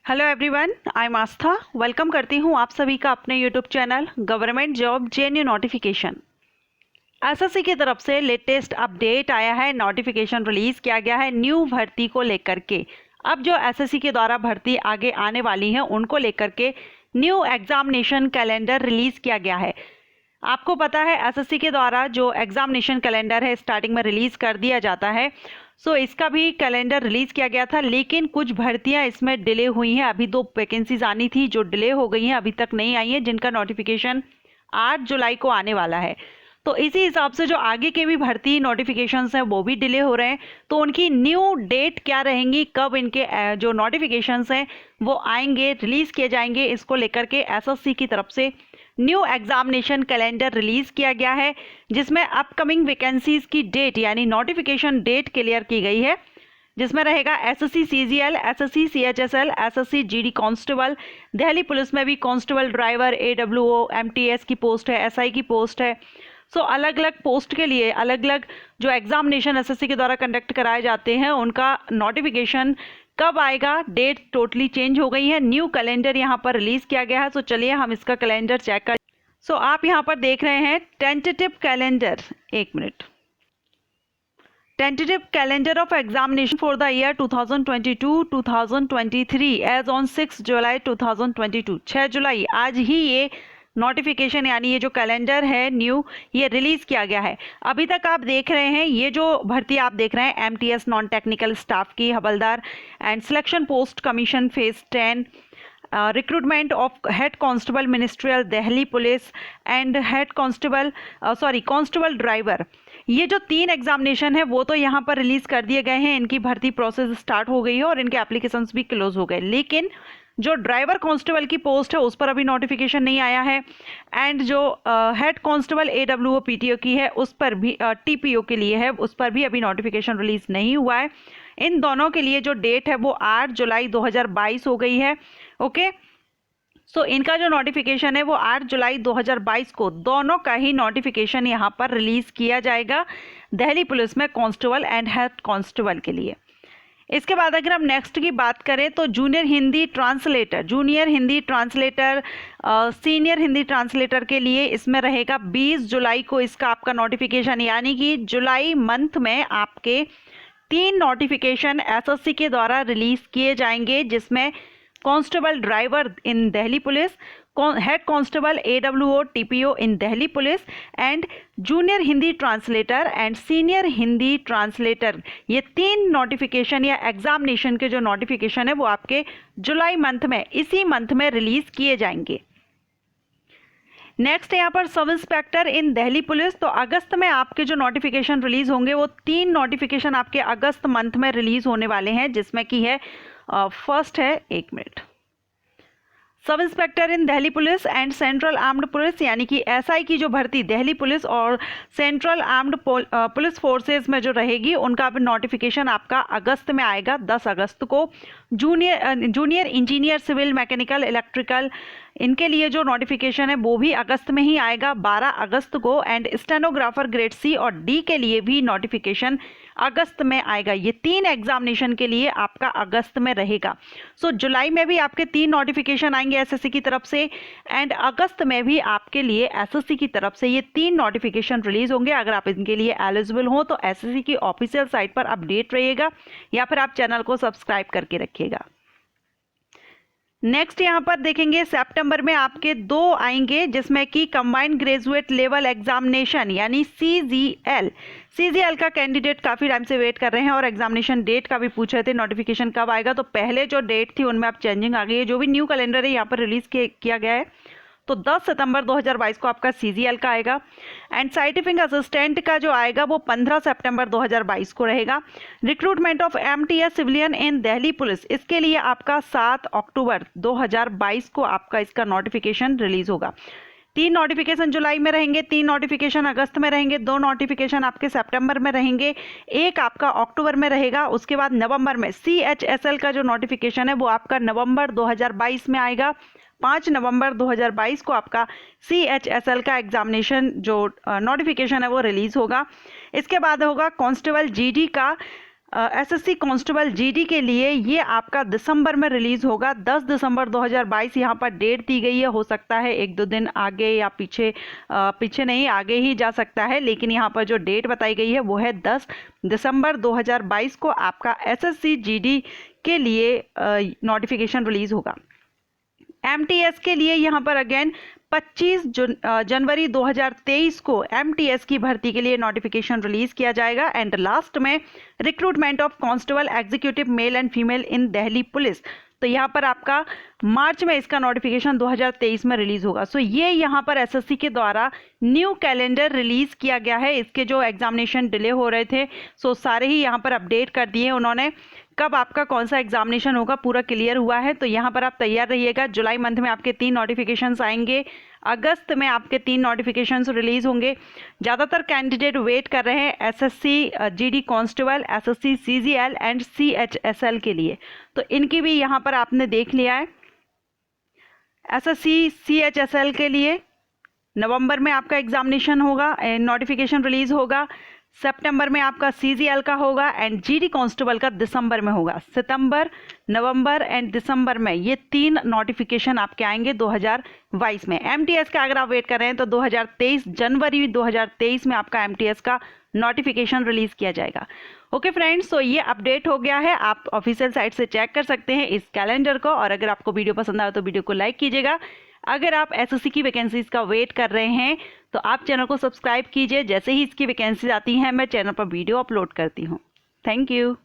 Hello everyone, I am Aastha. Welcome करती हूँ आप सभी का अपने YouTube channel government job JNU notification. SSC की तरफ से लेटेस्ट अपडेट आया है, नोटिफिकेशन रिलीज किया गया है न्यू भर्ती को लेकर के। अब जो एसएससी के द्वारा भर्ती आगे आने वाली है उनको लेकर के न्यू एग्जामिनेशन कैलेंडर रिलीज किया गया है। आपको पता है एसएससी के द्वारा जो एग्जामिनेशन कैलेंडर है स्टार्टिंग में रिलीज कर दिया जाता है। सो इसका भी कैलेंडर रिलीज किया गया था, लेकिन कुछ भर्तियां इसमें डिले हुई हैं। अभी 2 वैकेंसीज आनी थी जो डिले हो गई हैं, अभी तक नहीं आई है, जिनका नोटिफिकेशन 8 जुलाई को आने वाला है। तो इसी हिसाब से जो आगे के भी भर्ती नोटिफिकेशंस हैं वो भी डिले हो रहे हैं। तो उनकी न्यू डेट क्या रहेंगी, कब इनके जो नोटिफिकेशंस हैं वो आएंगे, रिलीज किए जाएंगे, इसको लेकर के एसएससी की तरफ से न्यू एग्जामिनेशन कैलेंडर रिलीज किया गया है, जिसमें अपकमिंग वैकेंसीज की डेट यानी नोटिफिकेशन डेट क्लियर की गई है, जिसमें रहेगा SSC CGL, SSC CHSL, SSC GD constable, Delhi police में भी कांस्टेबल, ड्राइवर, एडब्ल्यूओ, एमटीएस की पोस्ट है, एसआई की पोस्ट है। सो अलग अलग पोस्ट के लिए अलग अलग जो एग्जामिनेशन एसएससी के द्वारा कंडक्ट कराए जाते हैं उनका नोटिफिकेशन कब आएगा, डेट टोटली चेंज हो गई है। न्यू कैलेंडर यहाँ पर रिलीज किया गया है। सो चलिए हम इसका कैलेंडर चेक कर। सो आप यहाँ पर देख रहे हैं टेंटेटिव कैलेंडर, एक minute, tentative calendar of examination for the year 2022-2023 as on 6 July 2022। 6 जुलाई आज ही ये नोटिफिकेशन यानी ये जो कैलेंडर है न्यू ये रिलीज किया गया है। अभी तक आप देख रहे हैं ये जो भर्ती आप देख रहे हैं एमटीएस नॉन टेक्निकल स्टाफ की, हवलदार and selection post commission phase 10, recruitment of head constable ministerial Delhi police and head constable constable driver, ये जो 3 एग्जामिनेशन है वो तो यहाँ पर रिलीज कर दिए गए हैं। इनकी भर्ती प्रोसेस स्टार्ट हो गई है और इनके एप्लीकेशंस भी क्लोज हो गए, लेकिन जो ड्राइवर कांस्टेबल की पोस्ट है उस पर अभी नोटिफिकेशन नहीं आया है। एंड जो हेड कांस्टेबल एडब्ल्यूओ पीटीओ की है उस पर भी, टीपीओ के लिए है, उस पर भी अभी नोटिफिकेशन रिलीज नहीं हुआ है। इन दोनों के लिए जो डेट है वो 8 जुलाई 2022 हो गई है। ओके, सो इनका जो नोटिफिकेशन है वो 8 जुलाई 2022 को दोनों का ही नोटिफिकेशन यहाँ पर रिलीज किया जाएगा दिल्ली पुलिस में कांस्टेबल एंड हेड कांस्टेबल के लिए। इसके बाद अगर हम नेक्स्ट की बात करें तो junior Hindi translator, senior Hindi translator के लिए इसमें रहेगा 20 जुलाई को इसका आपका नोटिफिकेशन, यानी कि जुलाई मंथ में आपके 3 नोटिफिकेशन एसएससी के द्वारा रिलीज किए जाएंगे, जिसमें constable driver in Delhi police, head constable AWO TPO in Delhi police and junior Hindi translator and senior Hindi translator, ये 3 नोटिफिकेशन या एग्जामिनेशन के जो नोटिफिकेशन है वो आपके जुलाई मंथ में, इसी मंथ में रिलीज किए जाएंगे। नेक्स्ट यहाँ पर सब इंस्पेक्टर इन दिल्ली पुलिस, तो अगस्त में आपके जो नोटिफिकेशन रिलीज होंगे वो 3 नोटिफिकेशन आपके अगस्त मंथ में रिलीज होने वाले हैं, जिसमें कि है फर्स्ट है, एक minute, sub inspector in Delhi police and central armed police, यानी कि एसआई की जो भर्ती दिल्ली पुलिस और सेंट्रल आर्म्ड पुलिस फोर्सेस में जो रहेगी उनका भी नोटिफिकेशन आपका अगस्त में आएगा 10 अगस्त को। Junior engineer civil mechanical electrical, इनके लिए जो नोटिफिकेशन है वो भी अगस्त में ही आएगा 12 अगस्त को। एंड स्टेनोग्राफर ग्रेड सी और डी के लिए भी नोटिफिकेशन अगस्त में आएगा। ये 3 एग्जामिनेशन के लिए आपका अगस्त में रहेगा। सो जुलाई में भी आपके 3 नोटिफिकेशन आएंगे एसएससी की तरफ से एंड अगस्त में भी आपके लिए एसएससी की तरफ से ये 3 नोटिफिकेशन रिलीज होंगे। अगर आप इनके लिए एलिजिबल हो तो एसएससी की ऑफिशियल साइट पर अपडेट रहिएगा या फिर आप चैनल को सब्सक्राइब करके रखिएगा। नेक्स्ट यहाँ पर देखेंगे सितंबर में आपके 2 आएंगे, जिसमें कि कंबाइंड ग्रेजुएट लेवल एग्जामिनेशन यानी सीजीएल का कैंडिडेट काफ़ी टाइम से वेट कर रहे हैं और एग्जामिनेशन डेट का भी पूछ रहे थे नोटिफिकेशन कब आएगा। तो पहले जो डेट थी उनमें अब चेंजिंग आ गई है। जो भी न्यू कैलेंडर है यहाँ पर रिलीज किया गया है, तो 10 सितंबर 2022 को आपका सीजीएल का आएगा एंड साइंटिफिक असिस्टेंट का जो आएगा वो 15 सितंबर 2022 को रहेगा। Recruitment of MTS civilian in Delhi police, इसके लिए आपका 7 अक्टूबर 2022 को आपका इसका नोटिफिकेशन रिलीज होगा। 3 नोटिफिकेशन जुलाई में रहेंगे, 3 नोटिफिकेशन अगस्त में रहेंगे, 2 नोटिफिकेशन आपके सितंबर में रहेंगे, 1 आपका अक्टूबर में रहेगा। उसके बाद नवंबर में सीएचएसएल का जो नोटिफिकेशन है वो आपका नवंबर 2022 में आएगा। 5 नवंबर 2022 को आपका सीएचएसएल का एग्जामिनेशन जो नोटिफिकेशन है वो रिलीज होगा। इसके बाद होगा कांस्टेबल जीडी का एसएससी कांस्टेबल जीडी के लिए ये आपका दिसंबर में रिलीज़ होगा। 10 दिसंबर 2022 यहाँ पर डेट दी गई है। हो सकता है 1-2 दिन आगे या पीछे नहीं, आगे ही जा सकता है, लेकिन यहाँ पर जो डेट बताई गई है वो है 10 दिसंबर 2022 को आपका एसएससी जीडी के लिए नोटिफिकेशन रिलीज़ होगा। एमटीएस के लिए यहाँ पर अगेन 25 जनवरी 2023 को एमटीएस की भर्ती के लिए नोटिफिकेशन रिलीज किया जाएगा। एंड लास्ट में recruitment of constable executive male and female in Delhi police, तो यहाँ पर आपका मार्च में इसका नोटिफिकेशन 2023 में रिलीज होगा। सो ये यहाँ पर एसएससी के द्वारा न्यू कैलेंडर रिलीज किया गया है। इसके जो एग्जामिनेशन डिले हो रहे थे सो सारे ही यहाँ पर अपडेट कर दिए उन्होंने। कब आपका कौन सा एग्जामिनेशन होगा पूरा क्लियर हुआ है, तो यहाँ पर आप तैयार रहिएगा। जुलाई मंथ में आपके 3 नोटिफिकेशंस आएंगे, अगस्त में आपके 3 नोटिफिकेशंस रिलीज होंगे। ज़्यादातर कैंडिडेट वेट कर रहे हैं SSC GD constable, SSC CGL and CHSL के लिए, तो इनकी भी यहाँ पर आपने देख लिया है। एसएससी सीएचएसएल के लिए नवंबर में आपका एग्जामिनेशन होगा, नोटिफिकेशन रिलीज होगा। सितंबर में आपका सीजीएल का होगा एंड जीडी कांस्टेबल का दिसंबर में होगा। सितंबर, नवंबर एंड दिसंबर में ये 3 नोटिफिकेशन आपके आएंगे 2022 में। एमटीएस का अगर आप वेट कर रहे हैं तो 2023 जनवरी 2023 में आपका एमटीएस का नोटिफिकेशन रिलीज किया जाएगा। ओके फ्रेंड्स, तो ये अपडेट हो गया है। आप ऑफिशियल साइट से चेक कर सकते हैं इस कैलेंडर को। और अगर आपको वीडियो पसंद आए तो वीडियो को लाइक कीजिएगा। अगर आप एसएससी की वैकेंसीज का वेट कर रहे हैं तो आप चैनल को सब्सक्राइब कीजिए। जैसे ही इसकी वैकेंसीज आती हैं मैं चैनल पर वीडियो अपलोड करती हूँ। Thank you.